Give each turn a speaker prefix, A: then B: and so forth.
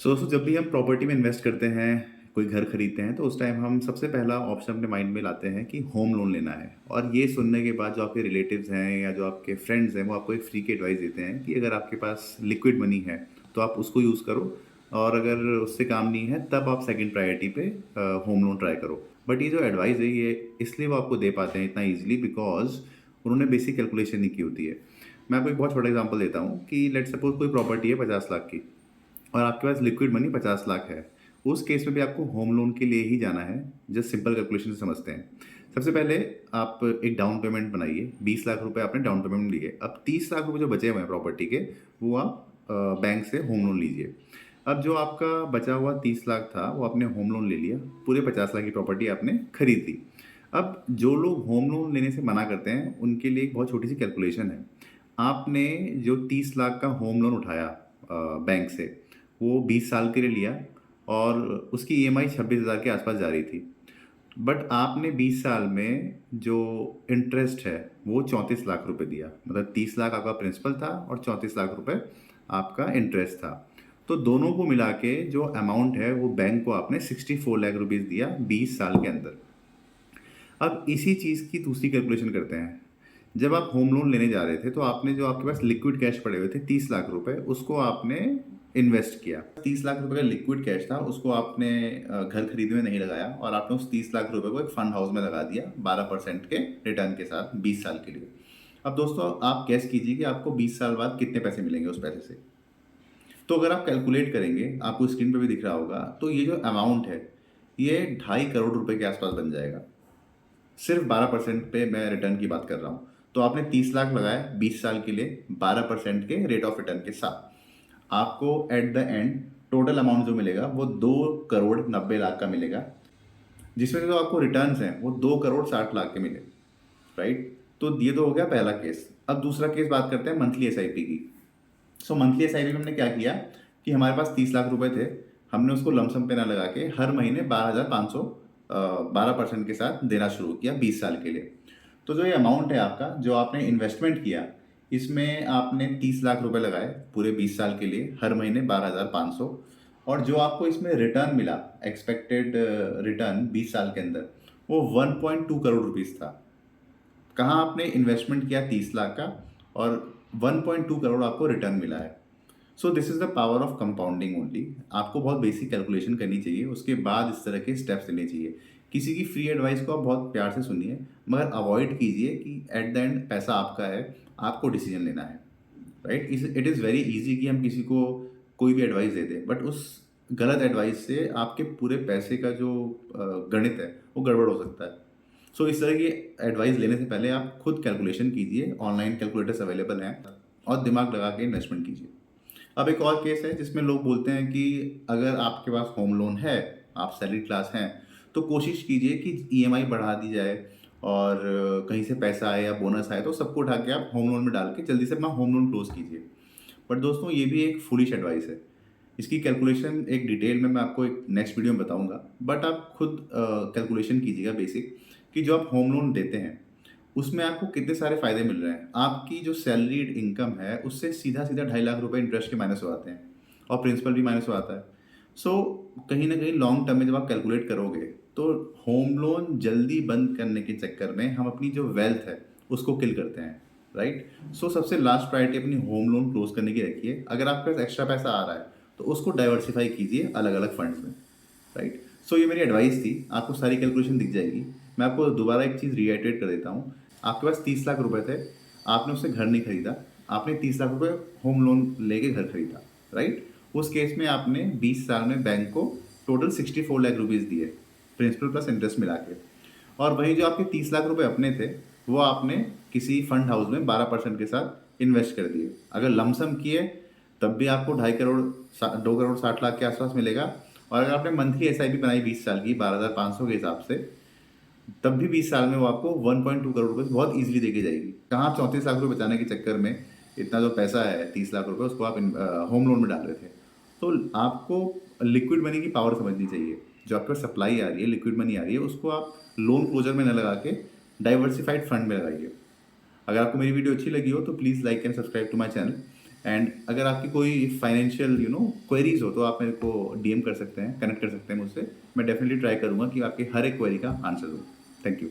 A: दोस्तों जब भी हम प्रॉपर्टी में इन्वेस्ट करते हैं, कोई घर खरीदते हैं तो उस टाइम हम सबसे पहला ऑप्शन अपने माइंड में लाते हैं कि होम लोन लेना है। और ये सुनने के बाद जो आपके रिलेटिव्स हैं या जो आपके फ्रेंड्स हैं वो आपको एक फ्री की एडवाइस देते हैं कि अगर आपके पास लिक्विड मनी है तो आप उसको यूज़ करो, और अगर उससे काम नहीं है तब आप सेकंड प्रायोरिटी पे होम लोन ट्राई करो। बट ये जो एडवाइस है ये इसलिए वो आपको दे पाते हैं इतना ईजिली बिकॉज उन्होंने बेसिक कैलकुलेशन नहीं की होती है। मैं आपको एक बहुत छोटा एग्जांपल देता हूँ कि लेट्स सपोज कोई प्रॉपर्टी है 50 लाख की और आपके पास लिक्विड मनी 50 लाख है। उस केस में भी आपको होम लोन के लिए ही जाना है। जस्ट सिंपल कैलकुलेशन से समझते हैं। सबसे पहले आप एक डाउन पेमेंट बनाइए। 20 लाख रुपए आपने डाउन पेमेंट लिए। अब 30 लाख रुपए जो बचे हुए हैं प्रॉपर्टी के, वो आप बैंक से होम लोन लीजिए। अब जो आपका बचा हुआ 30 लाख था वो आपने होम लोन ले लिया। पूरे 50 लाख की प्रॉपर्टी आपने खरीद ली। अब जो लोग होम लोन लेने से मना करते हैं उनके लिए एक बहुत छोटी सी कैलकुलेशन है। आपने जो 30 लाख का होम लोन उठाया बैंक से, वो 20 साल के लिए लिया और उसकी ईएमआई 26,000 के आसपास जा रही थी। बट आपने 20 साल में जो इंटरेस्ट है वो 34 लाख रुपए दिया। मतलब 30 लाख आपका प्रिंसिपल था और 34 लाख रुपए आपका इंटरेस्ट था। तो दोनों को मिला के जो अमाउंट है वो बैंक को आपने 64 लाख रुपीज़ दिया 20 साल के अंदर। अब इसी चीज़ की दूसरी कैलकुलेशन करते हैं। जब आप होम लोन लेने जा रहे थे तो आपने जो आपके पास लिक्विड कैश पड़े हुए थे 30 लाख रुपए, उसको आपने इन्वेस्ट किया। 30 लाख रुपए का लिक्विड कैश था, उसको आपने घर खरीदने में नहीं लगाया और आपने उस 30 लाख रुपए को एक फंड हाउस में लगा दिया 12% के रिटर्न के साथ 20 साल के लिए। अब दोस्तों आप गैस कीजिए कि आपको 20 साल बाद कितने पैसे मिलेंगे उस पैसे से। तो अगर आप कैलकुलेट करेंगे, आपको स्क्रीन पे भी दिख रहा होगा, तो ये जो अमाउंट है ये 2.5 करोड़ रुपए के आसपास बन जाएगा। सिर्फ 12% पे मैं रिटर्न की बात कर रहा हूँ। तो आपने 30 लाख लगाया 20 साल के लिए 12% के रेट ऑफ रिटर्न के साथ। आपको at the end total amount जो मिलेगा वो 2 करोड़ 90 लाख का मिलेगा, जिसमें जो आपको रिटर्न्स हैं वो 2 करोड़ 60 लाख के मिले। राइट। तो ये तो हो गया पहला केस। अब दूसरा केस बात करते हैं मंथली एसआईपी की। सो मंथली एसआईपी में हमने क्या किया कि हमारे पास 30 लाख रुपए थे। हमने उसको लमसम पे ना लगा के हर महीने 12,500 12% के साथ देना शुरू किया 20 साल के लिए। तो जो ये अमाउंट है आपका, जो आपने इन्वेस्टमेंट किया, इसमें आपने 30 लाख रुपए लगाए पूरे 20 साल के लिए, हर महीने 12,500। और जो आपको इसमें रिटर्न मिला, एक्सपेक्टेड रिटर्न 20 साल के अंदर, वो 1.2 करोड़ रुपीज़ था। कहाँ आपने इन्वेस्टमेंट किया 30 लाख का और 1.2 करोड़ आपको रिटर्न मिला है। So this is the power of compounding only. आपको बहुत बेसिक कैलकुलेशन करनी चाहिए, उसके बाद इस तरह के स्टेप्स लेने चाहिए। किसी की फ्री एडवाइस को आप बहुत प्यार से सुनिए, मगर अवॉइड कीजिए कि एट द एंड पैसा आपका है, आपको डिसीजन लेना है। Right. It is very easy कि हम किसी को कोई भी एडवाइस दे दें, बट उस गलत एडवाइस से आपके पूरे पैसे का जो गणित है वो गड़बड़ हो सकता है। सो इस तरह की एडवाइस लेने से पहले आप खुद कैलकुलेशन कीजिए। ऑनलाइन कैलकुलेटर्स अवेलेबल हैं और दिमाग लगा के इन्वेस्टमेंट कीजिए। अब एक और केस है जिसमें लोग बोलते हैं कि अगर आपके पास होम लोन है, आप सैलरी क्लास हैं, तो कोशिश कीजिए कि ईएमआई बढ़ा दी जाए और कहीं से पैसा आए या बोनस आए तो सबको उठा के आप होम लोन में डाल के जल्दी से अपना होम लोन क्लोज कीजिए। बट दोस्तों ये भी एक फुलिश एडवाइस है। इसकी कैलकुलेशन एक डिटेल में मैं आपको एक नेक्स्ट वीडियो में बताऊंगा। बट आप खुद कैलकुलेशन कीजिएगा बेसिक, कि जो आप होम लोन देते हैं उसमें आपको कितने सारे फ़ायदे मिल रहे हैं। आपकी जो सैलरीड इनकम है उससे सीधा सीधा 2.5 लाख रुपए इंटरेस्ट के माइनस हो आते हैं और प्रिंसिपल भी माइनस हो आता है। सो कहीं ना कहीं लॉन्ग टर्म में जब आप कैलकुलेट करोगे तो होम लोन जल्दी बंद करने के चक्कर में हम अपनी जो वेल्थ है उसको किल करते हैं। राइट। सो सबसे लास्ट प्रायोरिटी अपनी होम लोन क्लोज करने की रखिए। अगर आपके पास एक्स्ट्रा पैसा आ रहा है तो उसको डाइवर्सिफाई कीजिए अलग अलग फंड्स में। राइट। सो ये मेरी एडवाइस थी। आपको सारी कैलकुलेशन दिख जाएगी। मैं आपको दोबारा एक चीज़ रिएटरेट कर देता हूँ। आपके पास 30 लाख रुपए थे, आपने उससे घर नहीं खरीदा, आपने 30 लाख रुपए होम लोन लेके घर खरीदा। राइट। उस केस में आपने 20 साल में बैंक को टोटल 64 लाख रुपीज़ दिए, प्रिंसिपल प्लस इंटरेस्ट मिला के। और वही जो आपके 30 लाख रुपए अपने थे वो आपने किसी फंड हाउस में 12% के साथ इन्वेस्ट कर दिए। अगर लमसम किए तब भी आपको 2.5 करोड़ 2 करोड़ 60 लाख के आसपास मिलेगा। और अगर आपने मंथली एसआईपी बनाई 20 साल की 12,500 के हिसाब से, तब भी 20 साल में वो आपको 1.2 करोड़ रुपए बहुत इजीली देके जाएगी। कहाँ आप 34 लाख रुपए बचाने के चक्कर में इतना जो पैसा है 30 लाख रुपए उसको आप होम लोन में डाल रहे थे। तो आपको लिक्विड मनी की पावर समझनी चाहिए। जो आपके पास सप्लाई आ रही है, लिक्विड मनी आ रही है, उसको आप लोन क्लोजर में न लगा के डाइवर्सिफाइड फंड में लगाइए। अगर आपको मेरी वीडियो अच्छी लगी हो तो please like and subscribe to my channel and अगर आपकी कोई फाइनेंशियल क्वेरीज हो तो आप मेरे को डीएम कर सकते हैं, कनेक्ट कर सकते हैं मुझसे। मैं डेफिनेटली ट्राई करूँगा कि आपकी हर एक क्वेरी का आंसर दूँ। Thank you.